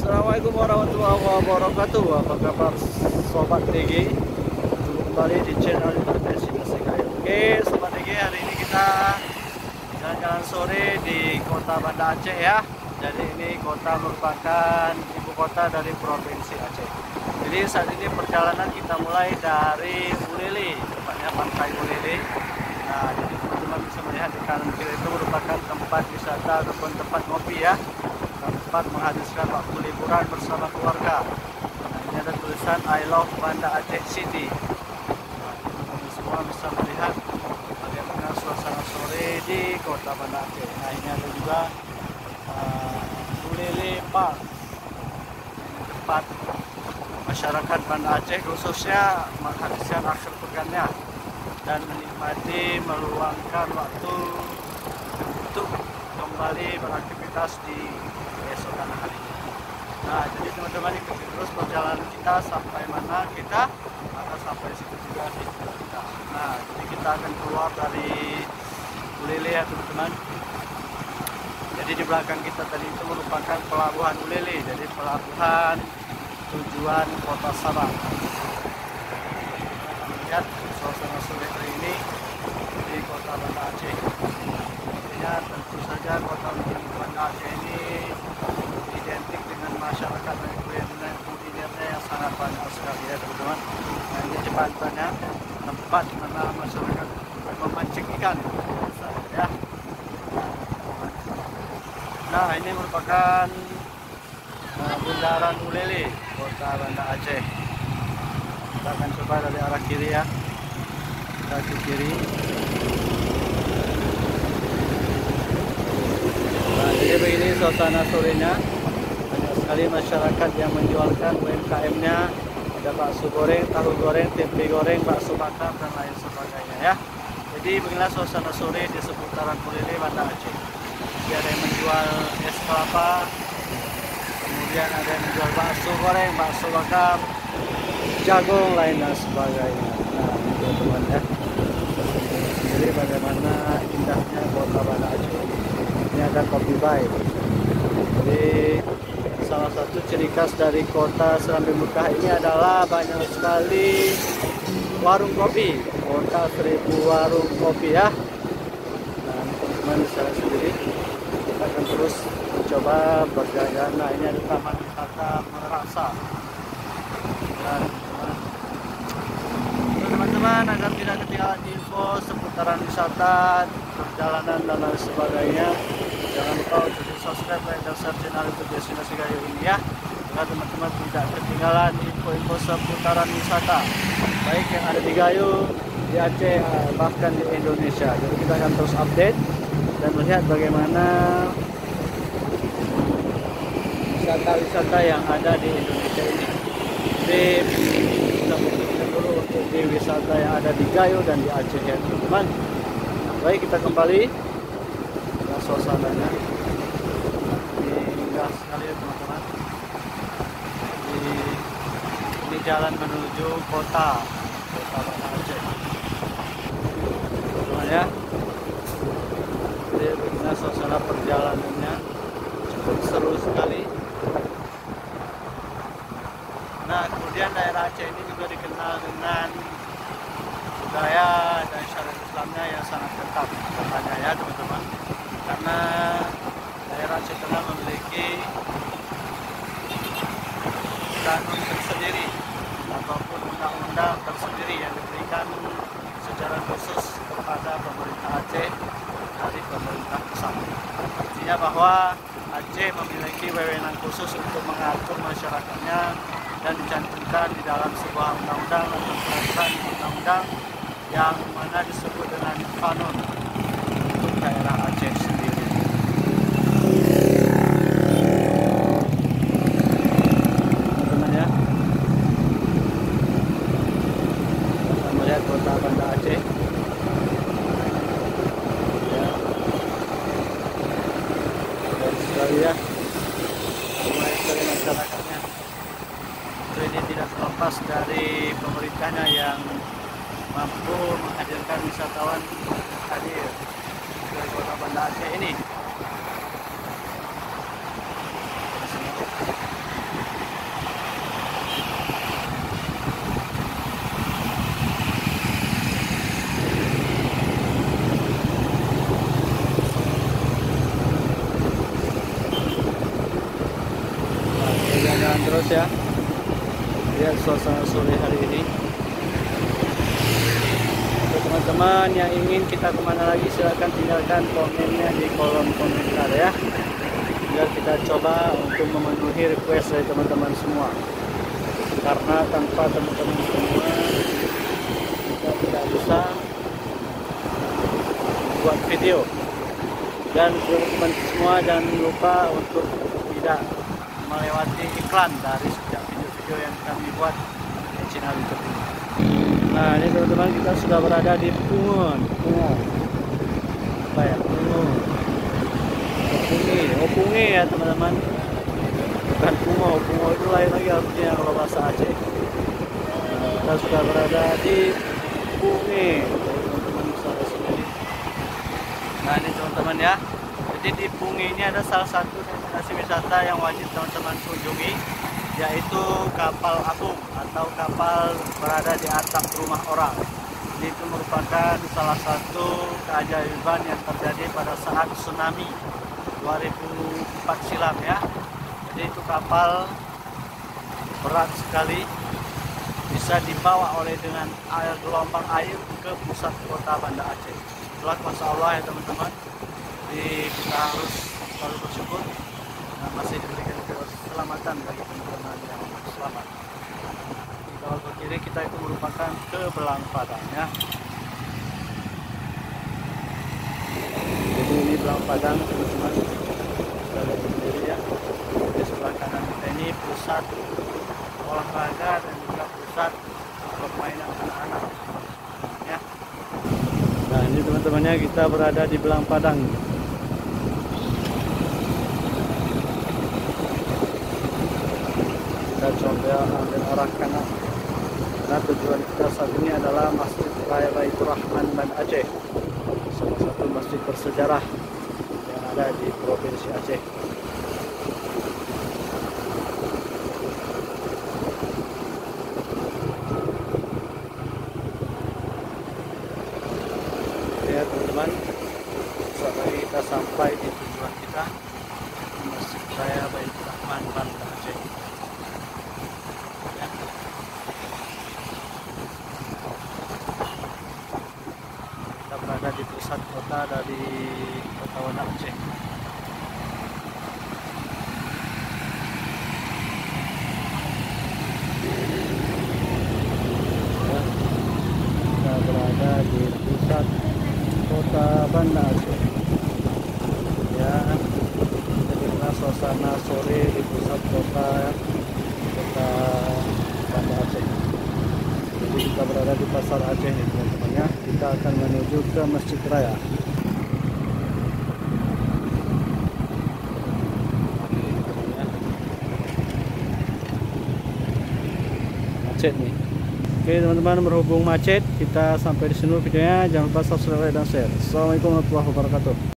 Assalamualaikum warahmatullahi wabarakatuh. Apa kabar Sobat DG? Kembali di channel YouTube Destinasi Gayo. Oke Sobat DG, hari ini kita jalan-jalan sore di kota Banda Aceh ya. Jadi ini kota merupakan ibu kota dari Provinsi Aceh. Jadi saat ini perjalanan kita mulai dari Ulele, tepatnya Pantai Ulele. Nah, jadi teman-teman bisa melihat di kanan kiri itu merupakan tempat wisata ataupun tempat ngopi ya, tempat menghabiskan waktu liburan bersama keluarga. Nah, ini ada tulisan I love Banda Aceh City. Nah, teman-teman semua bisa melihat bagaimana suasana sore di kota Banda Aceh. Nah, ini ada juga Ulele Park, tempat masyarakat Banda Aceh khususnya menghabiskan akhir pekannya dan menikmati meluangkan waktu untuk kembali beraktivitas di keesokan hari. Nah, jadi teman-teman ikuti terus perjalanan kita sampai mana kita akan sampai situ juga di kita. Nah, jadi kita akan keluar dari Ulele ya teman-teman. Jadi di belakang kita tadi itu merupakan pelabuhan Ulele, jadi pelabuhan tujuan kota Sabang. Lihat suasana sore hari ini di kota Banda Aceh. Artinya tentu saja kota Banda Aceh ini identik dengan masyarakat dan kulinernya yang sangat banyak sekali ya teman-teman. Nah, ini jembatannya, tempat mana masyarakat memancing ikan ya. Nah, ini merupakan bundaran Ulele, kota Banda Aceh. Kita akan coba dari arah kiri ya. Kita ke kiri. Nah, jadi begini suasana sorenya. Banyak sekali masyarakat yang menjualkan UMKM-nya. Ada bakso goreng, tahu goreng, tempe goreng, bakso bakar dan lain sebagainya ya. Jadi beginilah suasana sore di seputaran Ulele Banda Aceh. Jadi ada yang menjual es kelapa, kemudian ada yang menjual bakso goreng, bakso bakar, jagung lain dan sebagainya. Nah, teman-teman ya. Jadi bagaimana indahnya kota Banda Aceh. Ini ada Kopi Bay. Jadi salah satu ciri khas dari kota Serambi Mekah ini adalah banyak sekali warung kopi. Kota 1000 warung kopi ya. Nah, teman-teman bisa lihat sendiri. Kita akan terus mencoba berjalan. Nah, ini ada taman wisata Merasa. Dan teman-teman agar tidak ketinggalan info seputaran wisata, perjalanan dan lain sebagainya, jangan lupa untuk di subscribe, like, dan share channel YouTube Destinasi Gayo ini ya, agar teman-teman tidak ketinggalan info-info seputaran wisata baik yang ada di Gayo, di Aceh, bahkan di Indonesia. Jadi kita akan terus update dan melihat bagaimana wisata-wisata yang ada di Indonesia ini. Jadi kita buktikan dulu untuk di wisata yang ada di Gayo dan di Aceh ya teman-teman. Nah, baik, kita kembali ke suasananya. Indah sekali ya teman-teman. Ini jalan menuju kota Banda Aceh teman ya. Jadi begini suasana perjalanannya, cukup seru sekali. Nah, kemudian daerah Aceh ini juga dikenal dengan budaya dan syariat Islamnya yang sangat kental katanya ya teman-teman. Karena daerah Aceh Tengah memiliki kanun tersendiri ataupun undang-undang tersendiri yang diberikan secara khusus kepada pemerintah Aceh dari pemerintah pusat. Artinya bahwa Aceh memiliki wewenang khusus untuk mengatur masyarakatnya dan dicantumkan di dalam sebuah undang-undang atau peraturan undang-undang yang mana disebut dengan kanun untuk daerah Aceh sendiri. Teman-teman ya, kita melihat kota Banda Aceh ya, dan sekali ya, mulai dari masyarakatnya. Ini tidak terlepas dari pemerintahnya yang mampu menghadirkan wisatawan hadir ke kota Banda Aceh ini. terus ya. Lihat suasana sore hari ini. Untuk teman-teman yang ingin kita kemana lagi, silahkan tinggalkan komennya di kolom komentar ya. Biar kita coba untuk memenuhi request dari teman-teman semua. Karena tanpa teman-teman semua kita tidak bisa buat video. Dan teman-teman semua jangan lupa untuk tidak melewati iklan dari setiap video-video yang kami buat di channel YouTube ini. Nah, ini teman-teman, kita sudah berada di Pungun. Apa ya? Pungi ya teman-teman. Bukan Pungo itu lain lagi artinya kalau bahasa Aceh. Nah, kita sudah berada di Pungi. Teman-teman bisa lihat sendiri. Nah, ini teman-teman ya. Jadi di Pungi ini ada salah satu destinasi wisata yang wajib teman-teman kunjungi, yaitu kapal apung atau kapal berada di atap rumah orang. Itu merupakan salah satu keajaiban yang terjadi pada saat tsunami 2004 silam ya. Jadi itu kapal berat sekali, bisa dibawa oleh dengan gelombang air ke pusat kota Banda Aceh. Itulah Masya Allah ya teman-teman. Jadi kita harus selalu bersyukur dan masih diberikan keselamatan bagi teman-teman yang selamat. Di kawal ke kiri kita itu merupakan ke Belang Padang ya. Jadi ini Belang Padang teman-teman, kita lihat sendiri ya. Di sebelah kanan kita ini pusat olahraga dan juga pusat permainan anak-anak ya. Nah, ini teman-temannya, kita berada di Belang Padang. Kita coba ambil arah kanan. Karena tujuan kita saat ini adalah Masjid Raya Baitur Rahman Banda Aceh, salah satu masjid bersejarah yang ada di Provinsi Aceh. Ya teman-teman, sampai kita sampai di tujuan kita, Masjid Raya Baitur Rahman Banda Aceh. Ya. Kita berada di pusat kota dari kota Banda Aceh. Ya. Kita berada di pusat kota Banda Aceh ya. Jadilah suasana sore di pusat kota Banda Aceh. Jadi kita berada di pasar Aceh nih teman-teman ya. Kita akan menuju ke Masjid Raya. Macet nih. Oke teman-teman, berhubung macet, kita sampai di sini videonya. Jangan lupa subscribe dan share. Assalamualaikum warahmatullahi wabarakatuh.